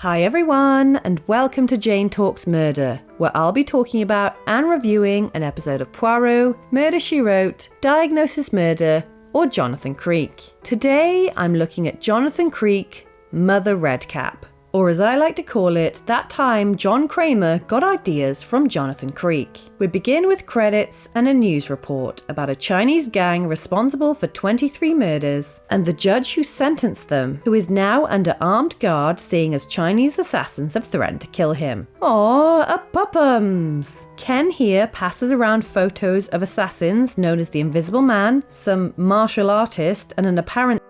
Hi everyone, and welcome to Jane Talks Murder, where I'll be talking about and reviewing an episode of Poirot, Murder, She Wrote, Diagnosis Murder, or Jonathan Creek. Today I'm looking at Jonathan Creek, Mother Redcap, or as I like to call it, that time John Kramer got ideas from Jonathan Creek. We begin with credits and a news report about a Chinese gang responsible for 23 murders and the judge who sentenced them, who is now under armed guard seeing as Chinese assassins have threatened to kill him. Aww, a puppums! Ken here passes around photos of assassins known as the Invisible Man, some martial artist, and an apparent.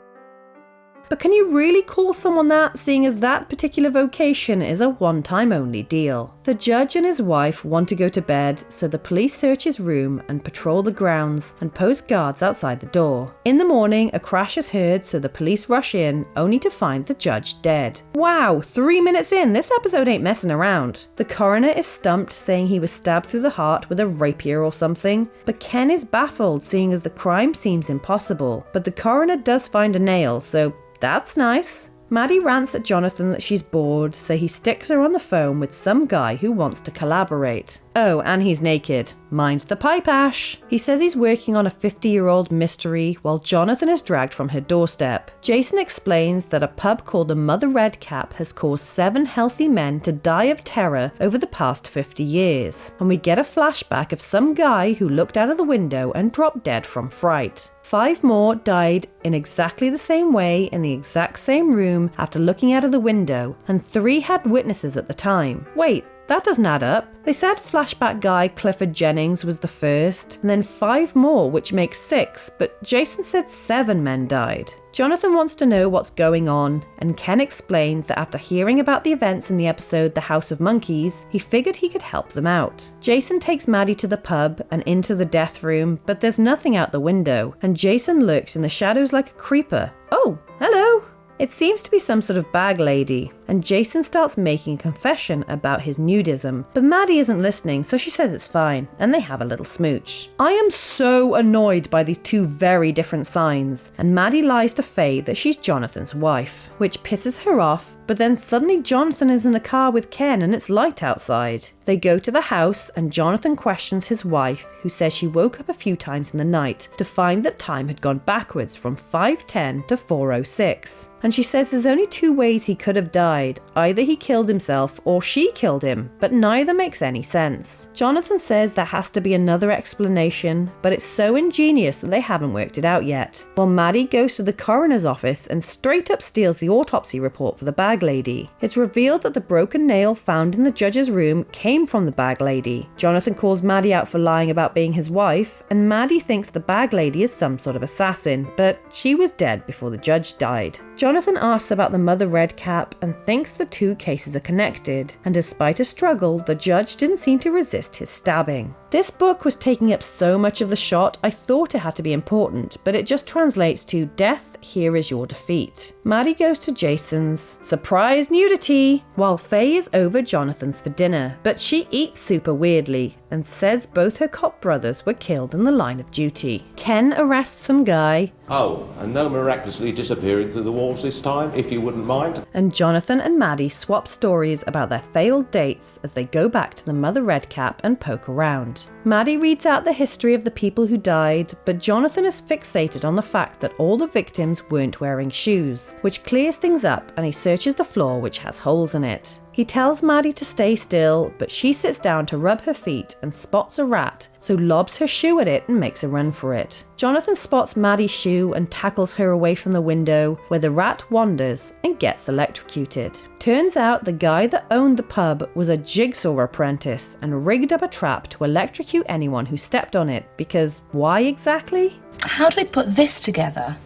But can you really call someone that, seeing as that particular vocation is a one-time only deal? The judge and his wife want to go to bed, so the police search his room and patrol the grounds and post guards outside the door. In the morning, a crash is heard, so the police rush in, only to find the judge dead. Wow, 3 minutes in, this episode ain't messing around. The coroner is stumped, saying he was stabbed through the heart with a rapier or something, but Ken is baffled, seeing as the crime seems impossible. But the coroner does find a nail, so that's nice. Maddy rants at Jonathan that she's bored, so he sticks her on the phone with some guy who wants to collaborate. Oh, and he's naked. Mine's the pipe ash. He says he's working on a 50-year-old mystery while Jonathan is dragged from her doorstep. Jason explains that a pub called the Mother Redcap has caused 7 healthy men to die of terror over the past 50 years. And we get a flashback of some guy who looked out of the window and dropped dead from fright. 5 more died in exactly the same way in the exact same room after looking out of the window, and 3 had witnesses at the time. Wait, that doesn't add up. They said flashback guy Clifford Jennings was the first, and then 5 more, which makes 6, but Jason said 7 men died. Jonathan wants to know what's going on, and Ken explains that after hearing about the events in the episode The House of Monkeys, he figured he could help them out. Jason takes Maddy to the pub and into the death room, but there's nothing out the window, and Jason lurks in the shadows like a creeper. Oh, hello! It seems to be some sort of bag lady, and Jason starts making a confession about his nudism, but Maddy isn't listening, so she says it's fine, and they have a little smooch. I am so annoyed by these 2 very different signs, and Maddy lies to Faye that she's Jonathan's wife, which pisses her off, but then suddenly Jonathan is in a car with Ken and it's light outside. They go to the house and Jonathan questions his wife, who says she woke up a few times in the night to find that time had gone backwards from 5:10 to 4:06. And she says there's only 2 ways he could have died. Either he killed himself or she killed him, but neither makes any sense. Jonathan says there has to be another explanation, but it's so ingenious that they haven't worked it out yet. While Maddy goes to the coroner's office and straight up steals the autopsy report for the bag lady. It's revealed that the broken nail found in the judge's room came from the bag lady. Jonathan calls Maddy out for lying about being his wife, and Maddy thinks the bag lady is some sort of assassin, but she was dead before the judge died. Jonathan asks about the Mother Redcap and thinks the 2 cases are connected, and despite a struggle, the judge didn't seem to resist his stabbing. This book was taking up so much of the shot, I thought it had to be important, but it just translates to death, here is your defeat. Maddy goes to Jason's, surprise nudity, while Faye is over Jonathan's for dinner, but she eats super weirdly and says both her cop brothers were killed in the line of duty. Ken arrests some guy. Oh, and no miraculously disappearing through the walls this time, if you wouldn't mind. And Jonathan and Maddy swap stories about their failed dates as they go back to the Mother Redcap and poke around. Maddy reads out the history of the people who died, but Jonathan is fixated on the fact that all the victims weren't wearing shoes, which clears things up, and he searches the floor, which has holes in it. He tells Maddy to stay still, but she sits down to rub her feet and spots a rat, so lobs her shoe at it and makes a run for it. Jonathan spots Maddy's shoe and tackles her away from the window, where the rat wanders and gets electrocuted. Turns out the guy that owned the pub was a jigsaw apprentice and rigged up a trap to electrocute anyone who stepped on it, because why exactly? How do we put this together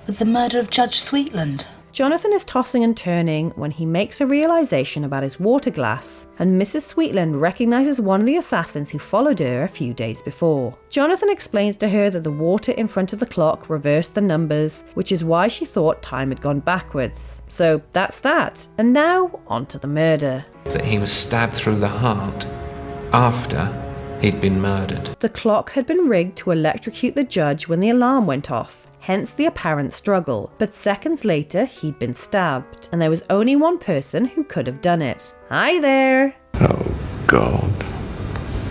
with the murder of Judge Sweetland? Jonathan is tossing and turning when he makes a realization about his water glass, and Mrs. Sweetland recognizes one of the assassins who followed her a few days before. Jonathan explains to her that the water in front of the clock reversed the numbers, which is why she thought time had gone backwards. So that's that, and now on to the murder. That he was stabbed through the heart after he'd been murdered. The clock had been rigged to electrocute the judge when the alarm went off. hence the apparent struggle. But seconds later, he'd been stabbed, and there was only one person who could have done it. Hi there! Oh, God.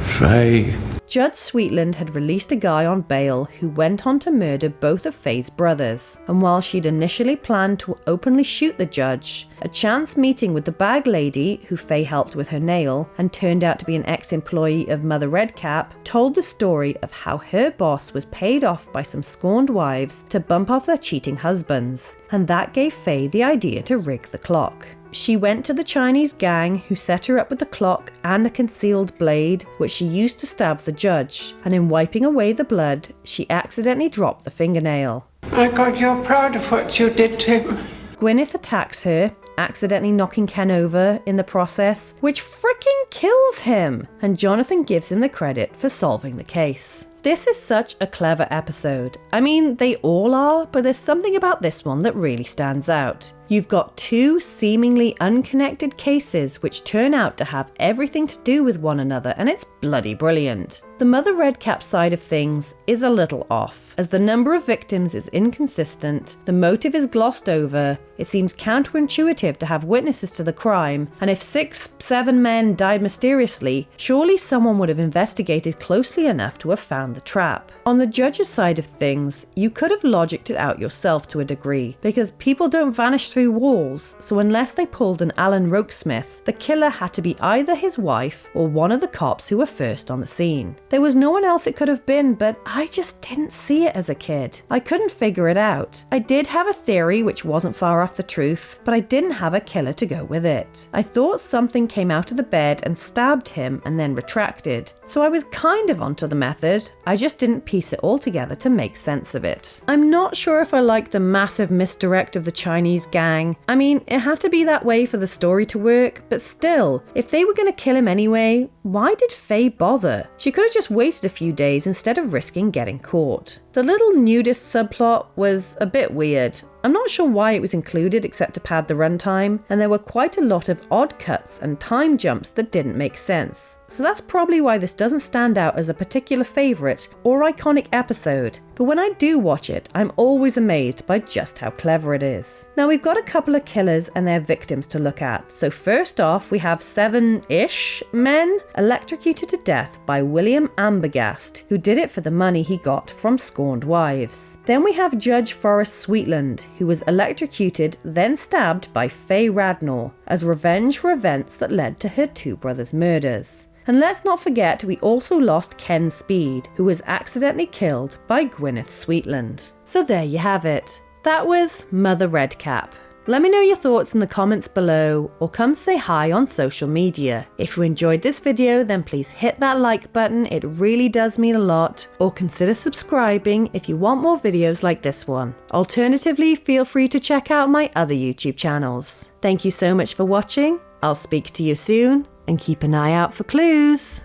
Faye. Judge Sweetland had released a guy on bail who went on to murder both of Faye's brothers, and while she'd initially planned to openly shoot the judge, a chance meeting with the bag lady, who Faye helped with her nail and turned out to be an ex-employee of Mother Redcap, told the story of how her boss was paid off by some scorned wives to bump off their cheating husbands, and that gave Faye the idea to rig the clock. She went to the Chinese gang, who set her up with the clock and a concealed blade, which she used to stab the judge, and in wiping away the blood, she accidentally dropped the fingernail. My God, you're proud of what you did to him. Gwyneth attacks her, accidentally knocking Ken over in the process, which freaking kills him, and Jonathan gives him the credit for solving the case. This is such a clever episode. I mean, they all are, but there's something about this one that really stands out. You've got two seemingly unconnected cases which turn out to have everything to do with one another, and it's bloody brilliant. The Mother Redcap side of things is a little off, as the number of victims is inconsistent, the motive is glossed over, it seems counterintuitive to have witnesses to the crime, and if 6-7 men died mysteriously, surely someone would have investigated closely enough to have found the trap. On the judge's side of things, you could have logicked it out yourself to a degree, because people don't vanish through walls, so unless they pulled an Alan Rokesmith, the killer had to be either his wife or one of the cops who were first on the scene. There was no one else it could have been, but I just didn't see it as a kid. I couldn't figure it out. I did have a theory which wasn't far off the truth, but I didn't have a killer to go with it. I thought something came out of the bed and stabbed him and then retracted, so I was kind of onto the method. I just didn't piece it all together to make sense of it. I'm not sure if I like the massive misdirect of the Chinese gang. I mean, it had to be that way for the story to work, but still, if they were going to kill him anyway, why did Faye bother? She could have just waited a few days instead of risking getting caught. The little nudist subplot was a bit weird. I'm not sure why it was included except to pad the runtime, and there were quite a lot of odd cuts and time jumps that didn't make sense. So that's probably why this doesn't stand out as a particular favourite or iconic episode. But when I do watch it, I'm always amazed by just how clever it is. Now we've got a couple of killers and their victims to look at. So first off, we have 7-ish men electrocuted to death by William Ambergast, who did it for the money he got from scorned wives. Then we have Judge Forrest Sweetland, who was electrocuted, then stabbed by Faye Radnor, as revenge for events that led to her two brothers' murders. And let's not forget, we also lost Ken Speed, who was accidentally killed by Gwyneth Sweetland. So there you have it. That was Mother Redcap. Let me know your thoughts in the comments below, or come say hi on social media. If you enjoyed this video, then please hit that like button, it really does mean a lot, or consider subscribing if you want more videos like this one. Alternatively, feel free to check out my other YouTube channels. Thank you so much for watching, I'll speak to you soon, and keep an eye out for clues.